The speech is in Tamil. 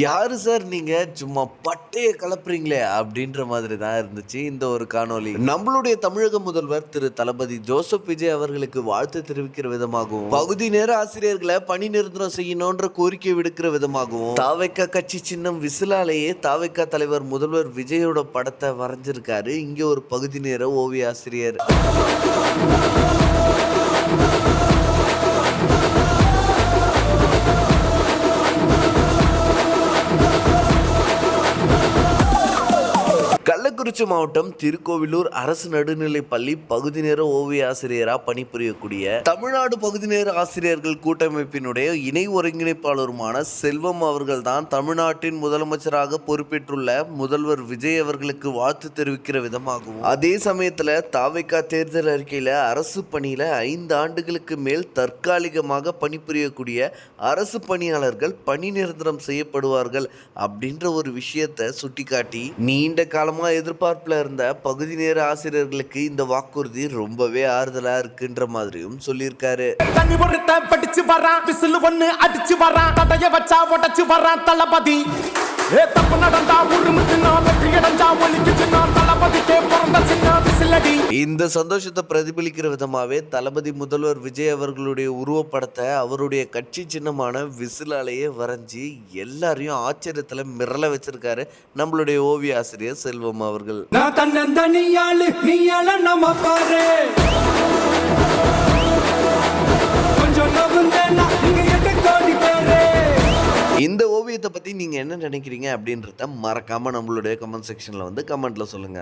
யாரு சார் நீங்க சும்மா பட்டைய கலப்புறீங்களே அப்படின்ற மாதிரி தான் இருந்துச்சு இந்த ஒரு காணொளி. நம்மளுடைய தமிழக முதல்வர் திரு தளபதி ஜோசப் விஜய் அவர்களுக்கு வாழ்த்து தெரிவிக்கிற விதமாகவும், பகுதி நேர ஆசிரியர்களை பணி நிரந்தரம் செய்யணும்ன்ற கோரிக்கை விடுக்கிற விதமாகவும், தாவைக்கா கட்சி சின்னம் விசிலாலேயே தாவைக்கா தலைவர் முதல்வர் விஜயோட படத்தை வரைஞ்சிருக்காரு இங்க ஒரு பகுதி நேர ஓவிய ஆசிரியர். கள்ளக்குறிச்சி மாவட்டம் திருக்கோவிலூர் அரசு நடுநிலைப் பள்ளி பகுதி நேர ஓவிய ஆசிரியராக பணிபுரியக்கூடிய தமிழ்நாடு பகுதி நேர ஆசிரியர்கள் கூட்டமைப்பினுடைய இணை ஒருங்கிணைப்பாளருமான செல்வம் அவர்கள் தான் தமிழ்நாட்டின் முதலமைச்சராக பொறுப்பேற்றுள்ள முதல்வர் விஜய் அவர்களுக்கு வாழ்த்து தெரிவிக்கிற விதமாகவும், அதே சமயத்தில் தாவைக்கா தேர்தல் அறிக்கையில் அரசு பணியில் 5 ஆண்டுகளுக்கு மேல் தற்காலிகமாக பணிபுரியக்கூடிய அரசு பணியாளர்கள் பணி நிரந்தரம் செய்யப்படுவார்கள் அப்படின்ற ஒரு விஷயத்தை சுட்டிக்காட்டி, நீண்ட காலமாக எதிர்பார்ப்புல இருந்த பகுதி நேர ஆசிரியர்களுக்கு இந்த வாக்குறுதி ரொம்பவே ஆறுதலா இருக்குன்ற மாதிரியும் சொல்லியிருக்காரு. தண்ணி பொறுத்த படிச்சு வரான், விசில் ஒண்ணு அடிச்சு வரான், தடைய வச்சா உடச்சு வரான் தளபதி. தப்பு நடந்தா உருமுச்சுனா, வெற்றி அடைஞ்சா ஒலிக்குச்சுனா, தளபதிக்கே பிறந்த சின்ன விசிலடி. இந்த சந்தோஷத்தை பிரதிபலிக்கிற விதமாவே தளபதி முதல்வர் விஜய் அவர்களுடைய உருவப்படத்தை அவருடைய கட்சி சின்னமான விசிலாலேயே வரைஞ்சி எல்லாரையும் ஆச்சரியத்துல மிரள வச்சிருக்காரு நம்மளுடைய ஓவிய ஆசிரியர் செல்வம் அவர்கள். நான் தன்னந்தனியாளு நீ நம்ம பாரு, கொஞ்சம் நவுந்தேனா நீங்க எட்டு கோடி பேரு. இந்த ஓவியத்தை பத்தி நீங்க என்ன நினைக்கிறீங்க அப்படின்றத மறக்காம நம்மளுடைய கமெண்ட் செக்ஷன்ல வந்து கமெண்ட்ல சொல்லுங்க.